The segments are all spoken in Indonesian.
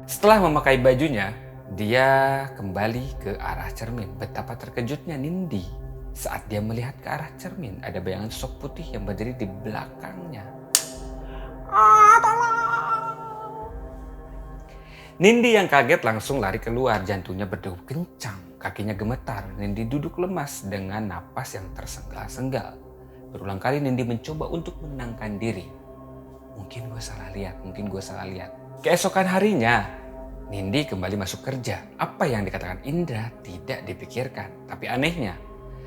Setelah memakai bajunya, dia kembali ke arah cermin. Betapa terkejutnya Nindi saat dia melihat ke arah cermin. Ada bayangan sosok putih yang berdiri di belakangnya. Nindi yang kaget langsung lari keluar, jantungnya berdegup kencang, kakinya gemetar. Nindi duduk lemas dengan napas yang tersenggal-senggal. Berulang kali Nindi mencoba untuk menenangkan diri. Mungkin gue salah lihat. Keesokan harinya, Nindi kembali masuk kerja. Apa yang dikatakan Indra tidak dipikirkan. Tapi anehnya,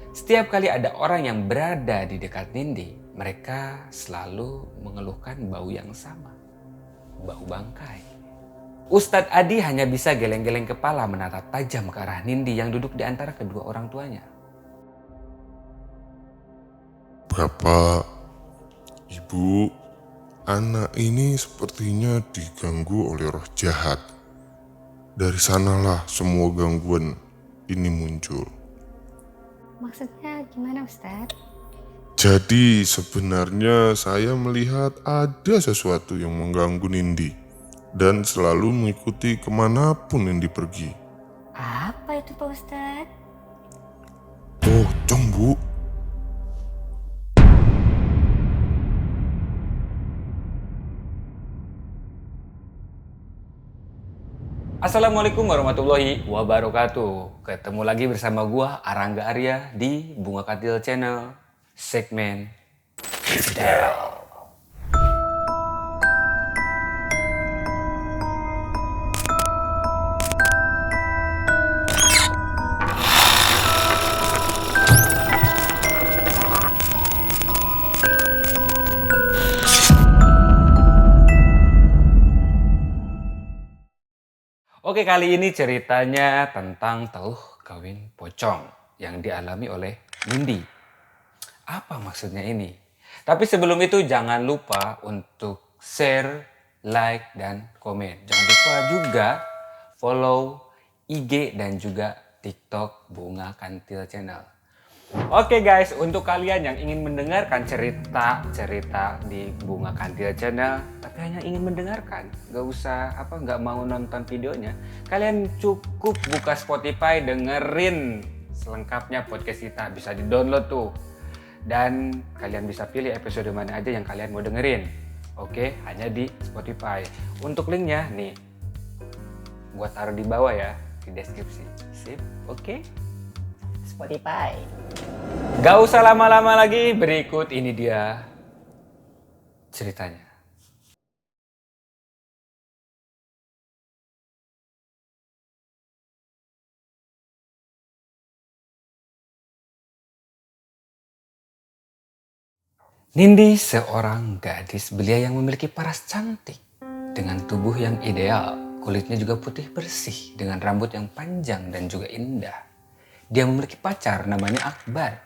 setiap kali ada orang yang berada di dekat Nindi, mereka selalu mengeluhkan bau yang sama. Bau bangkai. Ustadz Adi hanya bisa geleng-geleng kepala menatap tajam ke arah Nindi yang duduk di antara kedua orang tuanya. Bapak, Ibu, anak ini sepertinya diganggu oleh roh jahat. Dari sanalah semua gangguan ini muncul. Maksudnya gimana Ustadz? Jadi sebenarnya saya melihat ada sesuatu yang mengganggu Nindi dan selalu mengikuti kemanapun Nindi pergi. Apa itu Pak Ustadz? Pocong, Bu. Assalamualaikum warahmatullahi wabarakatuh. Ketemu lagi bersama gua Arangga Arya di Bunga Katil Channel segmen Fidel. Oke, kali ini ceritanya tentang Teluh Kawin Pocong yang dialami oleh Nindi. Apa maksudnya ini? Tapi sebelum itu jangan lupa untuk share, like, dan komen. Jangan lupa juga follow IG dan juga TikTok Bunga Kantil Channel. Oke guys, untuk kalian yang ingin mendengarkan cerita-cerita di Bunga Kantil Channel, tapi hanya ingin mendengarkan, nggak mau nonton videonya, kalian cukup buka Spotify, dengerin selengkapnya podcast kita, bisa di-download tuh. Dan kalian bisa pilih episode mana aja yang kalian mau dengerin. Oke, hanya di Spotify. Untuk linknya nih, gua taruh di bawah ya, di deskripsi. Sip, oke? Spotify. Gak usah lama-lama lagi, berikut ini dia ceritanya. Nindi seorang gadis belia yang memiliki paras cantik dengan tubuh yang ideal. Kulitnya juga putih bersih dengan rambut yang panjang dan juga indah. Dia memiliki pacar namanya Akbar.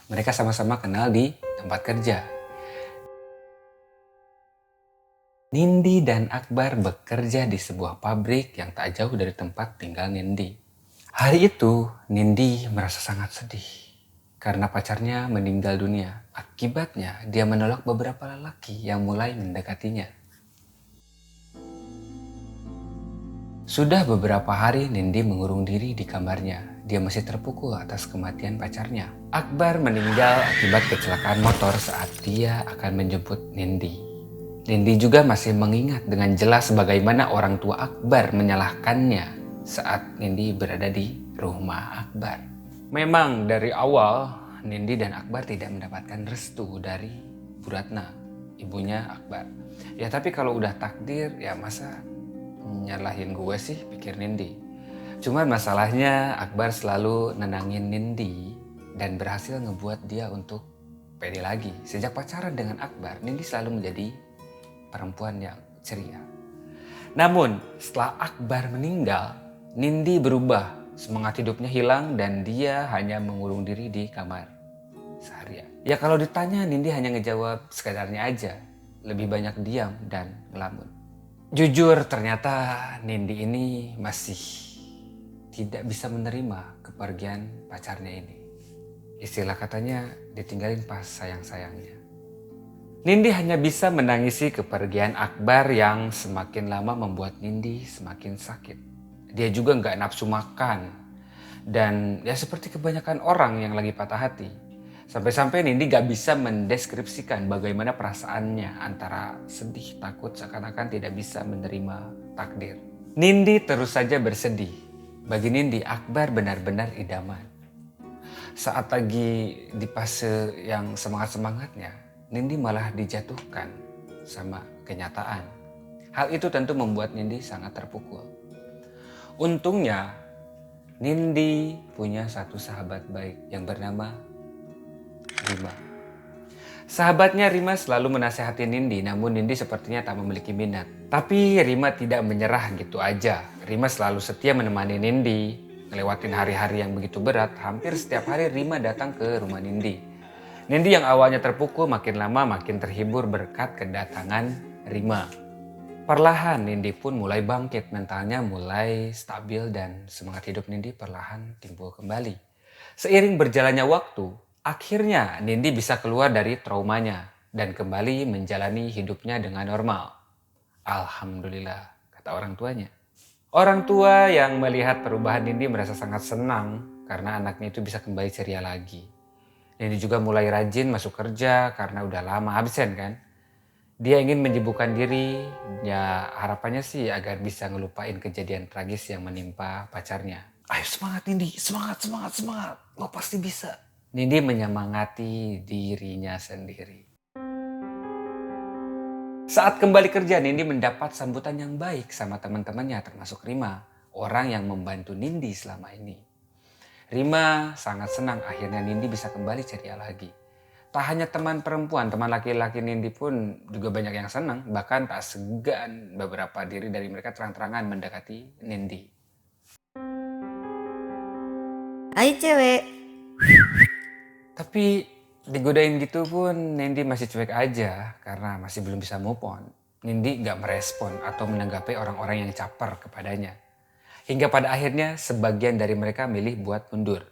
Mereka sama-sama kenal di tempat kerja. Nindi dan Akbar bekerja di sebuah pabrik yang tak jauh dari tempat tinggal Nindi. Hari itu, Nindi merasa sangat sedih karena pacarnya meninggal dunia. Akibatnya, dia menolak beberapa lelaki yang mulai mendekatinya. Sudah beberapa hari Nindi mengurung diri di kamarnya. Dia masih terpukul atas kematian pacarnya. Akbar meninggal akibat kecelakaan motor saat dia akan menjemput Nindi. Nindi juga masih mengingat dengan jelas bagaimana orang tua Akbar menyalahkannya saat Nindi berada di rumah Akbar. Memang dari awal Nindi dan Akbar tidak mendapatkan restu dari Bu Ratna, ibunya Akbar. Ya tapi kalau udah takdir ya masa nyalahin gue sih, pikir Nindi. Cuman masalahnya Akbar selalu nenangin Nindi dan berhasil ngebuat dia untuk pede lagi. Sejak pacaran dengan Akbar, Nindi selalu menjadi perempuan yang ceria. Namun setelah Akbar meninggal, Nindi berubah. Semangat hidupnya hilang dan dia hanya mengurung diri di kamar seharian. Ya kalau ditanya, Nindi hanya ngejawab sekadarnya aja. Lebih banyak diam dan ngelamun. Jujur ternyata Nindi ini masih tidak bisa menerima kepergian pacarnya ini. Istilah katanya ditinggalin pas sayang-sayangnya. Nindi hanya bisa menangisi kepergian Akbar yang semakin lama membuat Nindi semakin sakit. Dia juga nggak nafsu makan. Dan ya seperti kebanyakan orang yang lagi patah hati. Sampai-sampai Nindi gak bisa mendeskripsikan bagaimana perasaannya antara sedih, takut, seakan-akan tidak bisa menerima takdir. Nindi terus saja bersedih. Bagi Nindi, Akbar benar-benar idaman. Saat lagi di fase yang semangat-semangatnya, Nindi malah dijatuhkan sama kenyataan. Hal itu tentu membuat Nindi sangat terpukul. Untungnya, Nindi punya satu sahabat baik yang bernama Rima. Sahabatnya Rima selalu menasehati Nindi, namun Nindi sepertinya tak memiliki minat. Tapi Rima tidak menyerah gitu aja. Rima selalu setia menemani Nindi. Ngelewatin hari-hari yang begitu berat, hampir setiap hari Rima datang ke rumah Nindi. Nindi yang awalnya terpukul makin lama makin terhibur berkat kedatangan Rima. Perlahan Nindi pun mulai bangkit, mentalnya mulai stabil dan semangat hidup Nindi perlahan timbul kembali. Seiring berjalannya waktu, akhirnya Nindi bisa keluar dari traumanya dan kembali menjalani hidupnya dengan normal. Alhamdulillah, kata orang tuanya. Orang tua yang melihat perubahan Nindi merasa sangat senang karena anaknya itu bisa kembali ceria lagi. Nindi juga mulai rajin masuk kerja karena udah lama absen kan. Dia ingin menyibukkan diri, ya harapannya sih agar bisa ngelupain kejadian tragis yang menimpa pacarnya. Ayo semangat Nindi, semangat, semangat, semangat. Lo pasti bisa. Nindi menyemangati dirinya sendiri. Saat kembali kerja, Nindi mendapat sambutan yang baik sama teman-temannya termasuk Rima, orang yang membantu Nindi selama ini. Rima sangat senang akhirnya Nindi bisa kembali ceria lagi. Tak hanya teman perempuan, teman laki-laki Nindi pun juga banyak yang senang. Bahkan tak segan beberapa diri dari mereka terang-terangan mendekati Nindi. Hai cewek. Tapi digodain gitu pun Nindi masih cuek aja karena masih belum bisa move on. Nindi gak merespon atau menanggapi orang-orang yang caper kepadanya. Hingga pada akhirnya sebagian dari mereka milih buat mundur.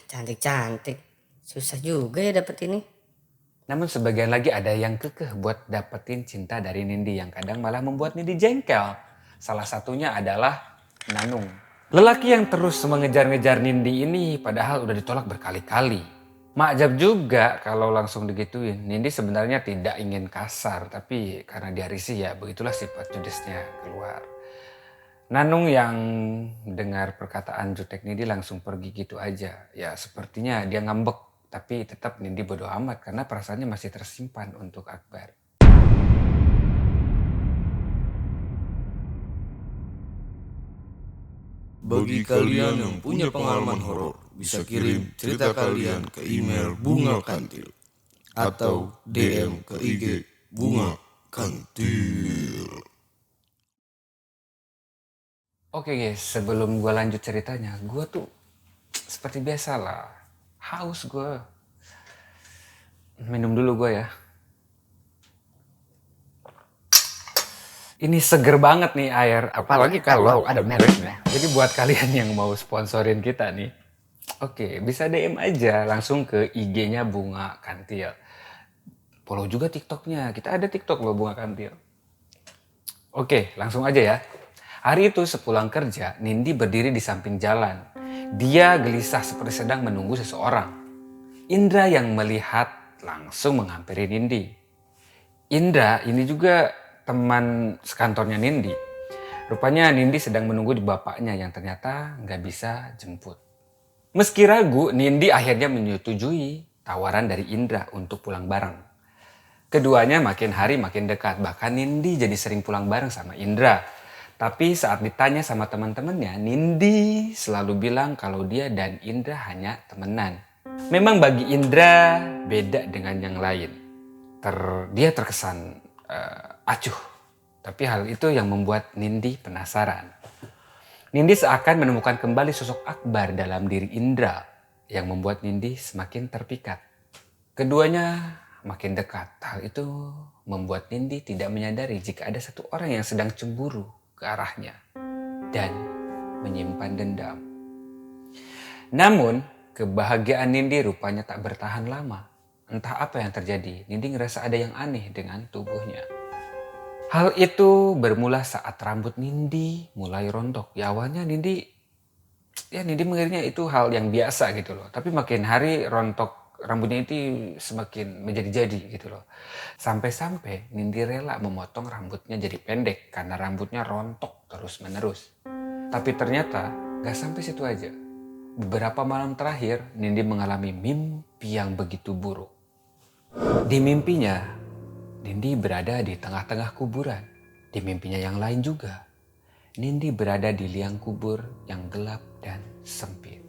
Cantik-cantik. Susah juga ya dapet ini. Namun sebagian lagi ada yang kekeh buat dapetin cinta dari Nindi yang kadang malah membuat Nindi jengkel. Salah satunya adalah Nanung. Lelaki yang terus mengejar-ngejar Nindi ini padahal udah ditolak berkali-kali. Makjab juga kalau langsung digituin. Nindi sebenarnya tidak ingin kasar, tapi karena dia risih ya begitulah sifat judesnya keluar. Nanung yang dengar perkataan jutek Nindi langsung pergi gitu aja. Ya sepertinya dia ngambek. Tapi tetap Nindi bodo amat karena perasaannya masih tersimpan untuk Akbar. Bagi kalian yang punya pengalaman horor, bisa kirim cerita kalian ke email Bunga Kantil atau DM ke IG Bunga Kantil. Oke guys, sebelum gue lanjut ceritanya, gue tuh seperti biasa lah. Haus gue. Minum dulu gue ya. Ini seger banget nih air. Apalagi kalau ada mereknya. Jadi buat kalian yang mau sponsorin kita nih. Oke, bisa DM aja langsung ke IG-nya Bunga Kantil. Follow juga TikTok-nya. Kita ada TikTok loh Bunga Kantil. Oke, langsung aja ya. Hari itu sepulang kerja, Nindi berdiri di samping jalan. Dia gelisah seperti sedang menunggu seseorang. Indra yang melihat langsung menghampiri Nindi. Indra ini juga teman sekantornya Nindi. Rupanya Nindi sedang menunggu di bapaknya yang ternyata nggak bisa jemput. Meski ragu, Nindi akhirnya menyetujui tawaran dari Indra untuk pulang bareng. Keduanya makin hari makin dekat, bahkan Nindi jadi sering pulang bareng sama Indra. Tapi saat ditanya sama teman-temannya, Nindi selalu bilang kalau dia dan Indra hanya temenan. Memang bagi Indra beda dengan yang lain. Dia terkesan acuh. Tapi hal itu yang membuat Nindi penasaran. Nindi seakan menemukan kembali sosok Akbar dalam diri Indra yang membuat Nindi semakin terpikat. Keduanya makin dekat. Hal itu membuat Nindi tidak menyadari jika ada satu orang yang sedang cemburu ke arahnya dan menyimpan dendam. Namun kebahagiaan Nindi rupanya tak bertahan lama. Entah apa yang terjadi, Nindi ngerasa ada yang aneh dengan tubuhnya. Hal itu bermula saat rambut Nindi mulai rontok. Ya awalnya Nindi mengira itu hal yang biasa gitu loh. Tapi makin hari rontok rambutnya itu semakin menjadi-jadi gitu loh. Sampai-sampai Nindi rela memotong rambutnya jadi pendek karena rambutnya rontok terus-menerus. Tapi ternyata gak sampai situ aja. Beberapa malam terakhir Nindi mengalami mimpi yang begitu buruk. Di mimpinya, Nindi berada di tengah-tengah kuburan. Di mimpinya yang lain juga, Nindi berada di liang kubur yang gelap dan sempit.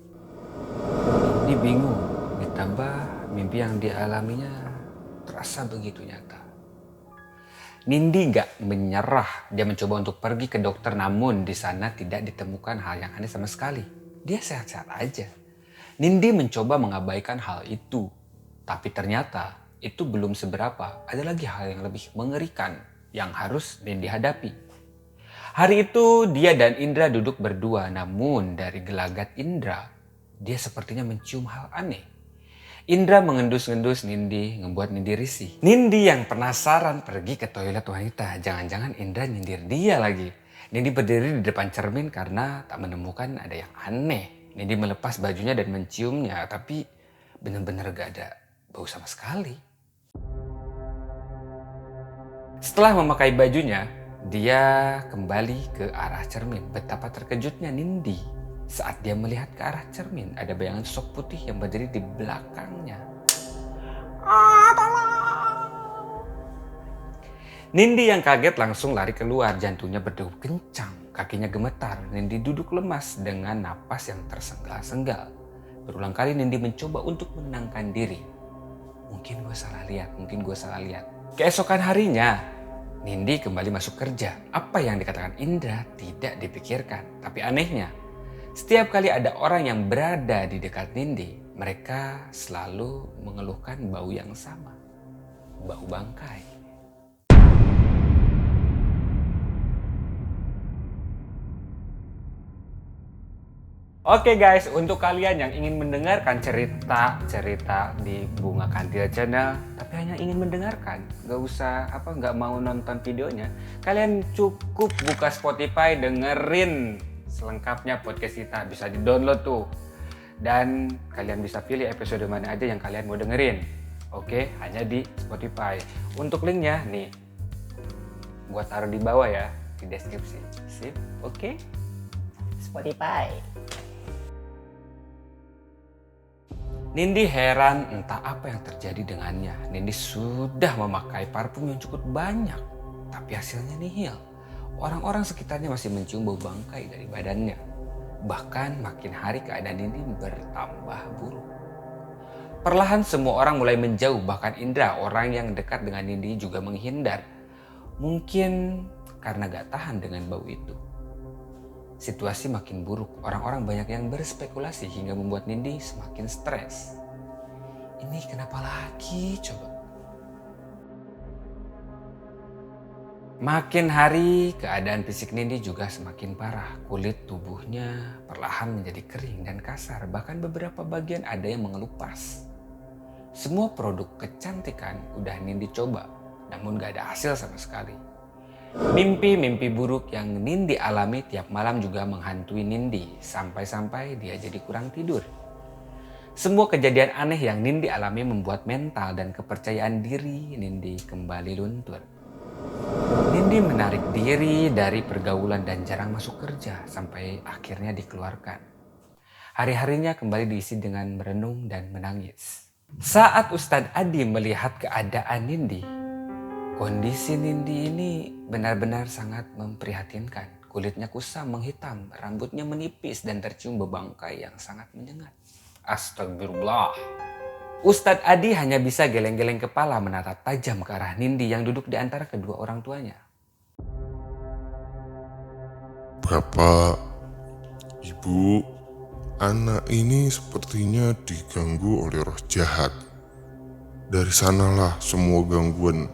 Nindi bingung, ditambah mimpi yang dialaminya terasa begitu nyata. Nindi gak menyerah, dia mencoba untuk pergi ke dokter namun di sana tidak ditemukan hal yang aneh sama sekali. Dia sehat-sehat aja. Nindi mencoba mengabaikan hal itu, tapi ternyata itu belum seberapa. Ada lagi hal yang lebih mengerikan yang harus Nindi hadapi. Hari itu dia dan Indra duduk berdua, namun dari gelagat Indra, dia sepertinya mencium hal aneh. Indra mengendus-endus Nindi, membuat Nindi risih. Nindi yang penasaran pergi ke toilet wanita. Jangan-jangan Indra nyindir dia lagi. Nindi berdiri di depan cermin karena tak menemukan ada yang aneh. Nindi melepas bajunya dan menciumnya, tapi benar-benar gak ada bau sama sekali. Setelah memakai bajunya, dia kembali ke arah cermin. Betapa terkejutnya Nindi saat dia melihat ke arah cermin. Ada bayangan sosok putih yang berdiri di belakangnya. Nindi yang kaget langsung lari keluar. Jantungnya berdegup kencang, kakinya gemetar. Nindi duduk lemas dengan napas yang tersengal-senggal. Berulang kali Nindi mencoba untuk menenangkan diri. Mungkin gue salah lihat. Keesokan harinya, Nindi kembali masuk kerja. Apa yang dikatakan Indra tidak dipikirkan. Tapi anehnya, setiap kali ada orang yang berada di dekat Nindi, mereka selalu mengeluhkan bau yang sama. Bau bangkai. Oke guys, untuk kalian yang ingin mendengarkan cerita di Bunga Kantil Channel, tapi hanya ingin mendengarkan, nggak mau nonton videonya, kalian cukup buka Spotify, dengerin selengkapnya podcast kita, bisa di-download tuh. Dan kalian bisa pilih episode mana aja yang kalian mau dengerin. Oke, hanya di Spotify. Untuk linknya nih, gua taruh di bawah ya, di deskripsi. Sip, oke? Spotify. Nindi heran entah apa yang terjadi dengannya. Nindi sudah memakai parfum yang cukup banyak, tapi hasilnya nihil. Orang-orang sekitarnya masih mencium bau bangkai dari badannya. Bahkan makin hari keadaan Nindi bertambah buruk. Perlahan semua orang mulai menjauh, bahkan Indra, orang yang dekat dengan Nindi, juga menghindar. Mungkin karena gak tahan dengan bau itu. Situasi makin buruk, orang-orang banyak yang berspekulasi hingga membuat Nindi semakin stres. Ini kenapa lagi coba? Makin hari keadaan fisik Nindi juga semakin parah. Kulit tubuhnya perlahan menjadi kering dan kasar, bahkan beberapa bagian ada yang mengelupas. Semua produk kecantikan udah Nindi coba, namun gak ada hasil sama sekali. Mimpi-mimpi buruk yang Nindi alami tiap malam juga menghantui Nindi, sampai-sampai dia jadi kurang tidur. Semua kejadian aneh yang Nindi alami membuat mental dan kepercayaan diri Nindi kembali luntur. Nindi menarik diri dari pergaulan dan jarang masuk kerja sampai akhirnya dikeluarkan. Hari-harinya kembali diisi dengan merenung dan menangis. Saat Ustadz Adi melihat keadaan Nindi, kondisi Nindi ini benar-benar sangat memprihatinkan. Kulitnya kusam menghitam, rambutnya menipis dan tercium bebangkai yang sangat menyengat. Astagfirullah. Ustadz Adi hanya bisa geleng-geleng kepala menatap tajam ke arah Nindi yang duduk di antara kedua orang tuanya. Bapak, Ibu, anak ini sepertinya diganggu oleh roh jahat. Dari sanalah semua gangguan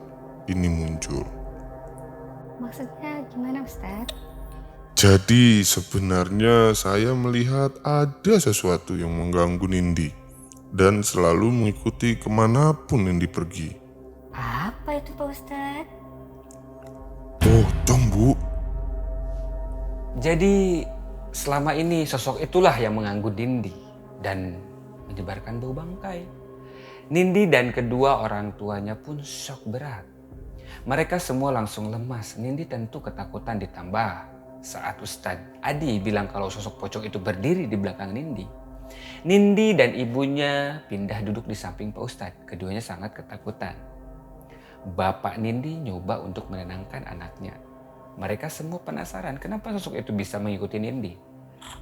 ini muncul. Maksudnya gimana Ustadz? Jadi sebenarnya saya melihat ada sesuatu yang mengganggu Nindi. dan selalu mengikuti kemanapun Nindi pergi. Apa itu Pak Ustadz? Pocong, Bu. Jadi selama ini sosok itulah yang mengganggu Nindi dan menyebarkan bau bangkai. Nindi dan kedua orang tuanya pun shock berat. Mereka semua langsung lemas. Nindi tentu ketakutan ditambah saat Ustadz Adi bilang kalau sosok pocong itu berdiri di belakang Nindi. Nindi dan ibunya pindah duduk di samping Pak Ustadz. Keduanya sangat ketakutan. Bapak Nindi nyoba untuk menenangkan anaknya. Mereka semua penasaran kenapa sosok itu bisa mengikuti Nindi.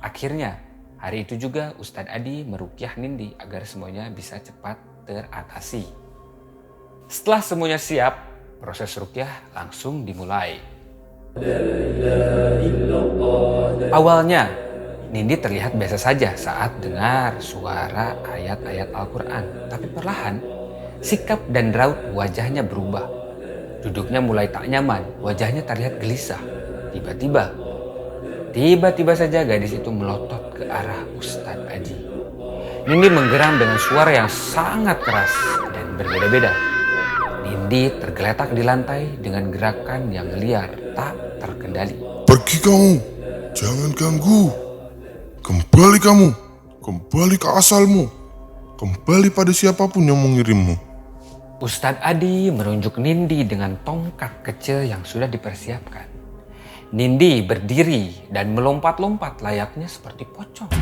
Akhirnya hari itu juga Ustadz Adi meruqyah Nindi agar semuanya bisa cepat teratasi. Setelah semuanya siap, proses ruqyah langsung dimulai. Awalnya Nindi terlihat biasa saja saat dengar suara ayat-ayat Al-Quran. Tapi perlahan sikap dan raut wajahnya berubah. Duduknya mulai tak nyaman, wajahnya terlihat gelisah. Tiba-tiba saja gadis itu melotot ke arah Ustadz Adi. Nindi menggeram dengan suara yang sangat keras dan berbeda-beda. Nindi tergeletak di lantai dengan gerakan yang liar, tak terkendali. Pergi kamu, jangan ganggu. Kembali kamu, kembali ke asalmu. Kembali pada siapapun yang mengirimmu. Ustadz Adi menunjuk Nindi dengan tongkat kecil yang sudah dipersiapkan. Nindi berdiri dan melompat-lompat layaknya seperti pocong.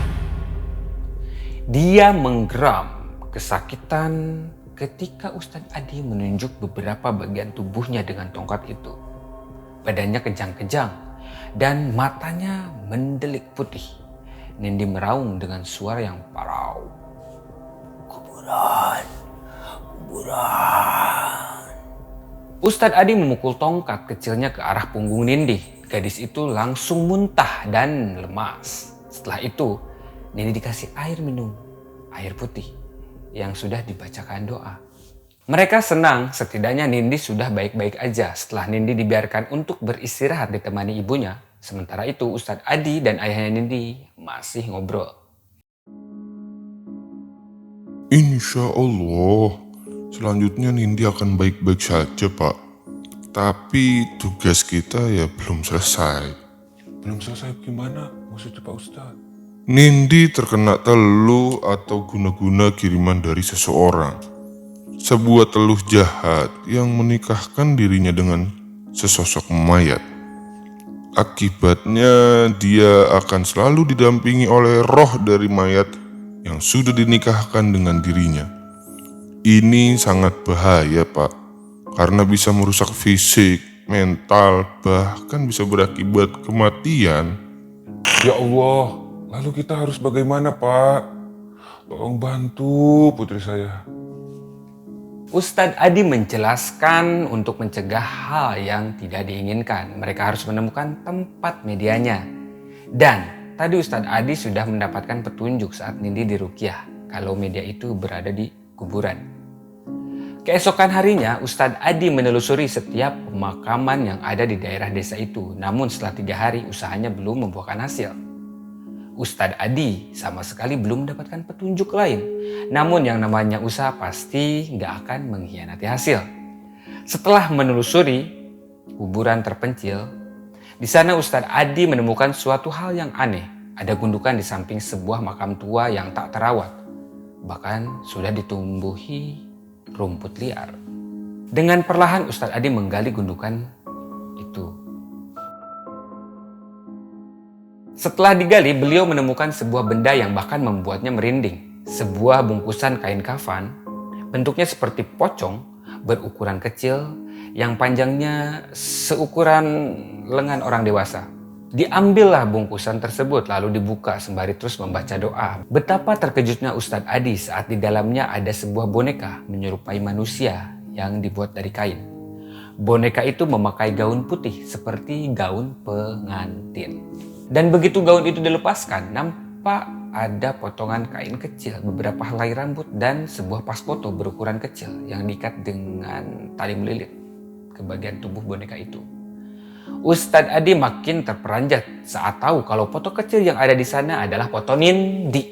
Dia menggeram kesakitan ketika Ustadz Adi menunjuk beberapa bagian tubuhnya dengan tongkat itu. Badannya kejang-kejang dan matanya mendelik putih. Nindi meraung dengan suara yang parau. Kuburan. Ustadz Adi memukul tongkat kecilnya ke arah punggung Nindi. Gadis itu langsung muntah dan lemas. Setelah itu, Nindi dikasih air minum, air putih yang sudah dibacakan doa. Mereka senang setidaknya Nindi sudah baik-baik aja setelah Nindi dibiarkan untuk beristirahat ditemani ibunya. Sementara itu Ustadz Adi dan ayahnya Nindi masih ngobrol. Insya Allah, selanjutnya Nindi akan baik-baik saja, Pak. Tapi tugas kita ya belum selesai. Belum selesai gimana maksudnya Pak Ustadz? Nindi terkena teluh atau guna-guna kiriman dari seseorang. Sebuah teluh jahat yang menikahkan dirinya dengan sesosok mayat. Akibatnya dia akan selalu didampingi oleh roh dari mayat yang sudah dinikahkan dengan dirinya. Ini sangat bahaya, Pak, karena bisa merusak fisik, mental, bahkan bisa berakibat kematian. Ya Allah, lalu kita harus bagaimana Pak? Tolong bantu putri saya. Ustadz Adi menjelaskan untuk mencegah hal yang tidak diinginkan. Mereka harus menemukan tempat medianya. Dan tadi Ustadz Adi sudah mendapatkan petunjuk saat Nindi diruqyah kalau media itu berada di kuburan. Keesokan harinya Ustadz Adi menelusuri setiap pemakaman yang ada di daerah desa itu. Namun setelah 3 hari usahanya belum membuahkan hasil. Ustadz Adi sama sekali belum mendapatkan petunjuk lain. Namun yang namanya usaha pasti nggak akan mengkhianati hasil. Setelah menelusuri kuburan terpencil, di sana Ustadz Adi menemukan suatu hal yang aneh. Ada gundukan di samping sebuah makam tua yang tak terawat. Bahkan sudah ditumbuhi rumput liar. Dengan perlahan Ustadz Adi menggali gundukan itu. Setelah digali, beliau menemukan sebuah benda yang bahkan membuatnya merinding. Sebuah bungkusan kain kafan, bentuknya seperti pocong, berukuran kecil, yang panjangnya seukuran lengan orang dewasa. Diambillah bungkusan tersebut lalu dibuka sembari terus membaca doa. Betapa terkejutnya Ustadz Adi saat di dalamnya ada sebuah boneka menyerupai manusia yang dibuat dari kain. Boneka itu memakai gaun putih seperti gaun pengantin. Dan begitu gaun itu dilepaskan, nampak ada potongan kain kecil, beberapa helai rambut, dan sebuah pas foto berukuran kecil yang diikat dengan tali melilit ke bagian tubuh boneka itu. Ustadz Adi makin terperanjat saat tahu kalau foto kecil yang ada di sana adalah foto Nindi.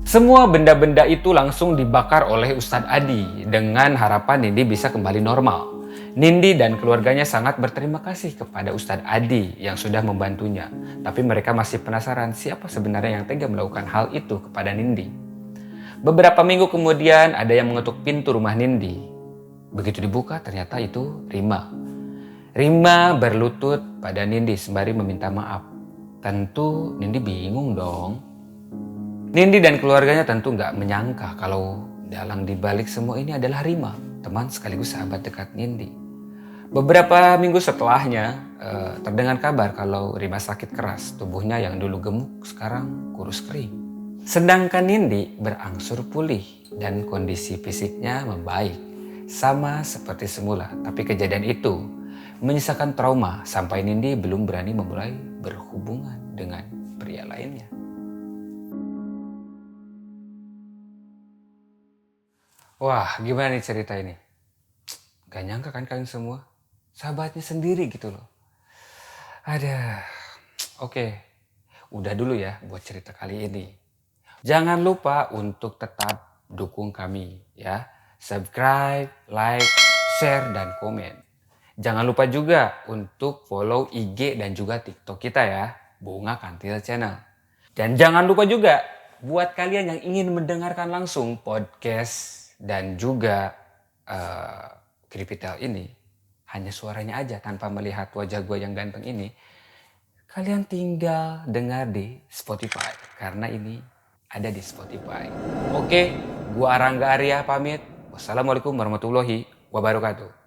Semua benda-benda itu langsung dibakar oleh Ustadz Adi dengan harapan Nindi bisa kembali normal. Nindi dan keluarganya sangat berterima kasih kepada Ustadz Adi yang sudah membantunya. Tapi mereka masih penasaran siapa sebenarnya yang tega melakukan hal itu kepada Nindi. Beberapa minggu kemudian ada yang mengetuk pintu rumah Nindi. Begitu dibuka ternyata itu Rima. Rima berlutut pada Nindi sembari meminta maaf. Tentu Nindi bingung dong. Nindi dan keluarganya tentu nggak menyangka kalau dalang dibalik semua ini adalah Rima, teman sekaligus sahabat dekat Nindi. Beberapa minggu setelahnya terdengar kabar kalau Rima sakit keras, tubuhnya yang dulu gemuk sekarang kurus kering. Sedangkan Nindi berangsur pulih dan kondisi fisiknya membaik, sama seperti semula. Tapi kejadian itu menyisakan trauma sampai Nindi belum berani memulai berhubungan dengan pria lainnya. Wah, gimana nih cerita ini? Gak nyangka kan kalian semua? Sahabatnya sendiri gitu loh. Ada. Oke, udah dulu ya buat cerita kali ini. Jangan lupa untuk tetap dukung kami ya. Subscribe, like, share, dan komen. Jangan lupa juga untuk follow IG dan juga TikTok kita ya. Bunga Kantil Channel. Dan jangan lupa juga buat kalian yang ingin mendengarkan langsung podcast dan juga Kripitel ini, hanya suaranya aja tanpa melihat wajah gue yang ganteng ini, kalian tinggal dengar di Spotify karena ini ada di Spotify. Oke, gua Arangga Arya pamit. Wassalamualaikum warahmatullahi wabarakatuh.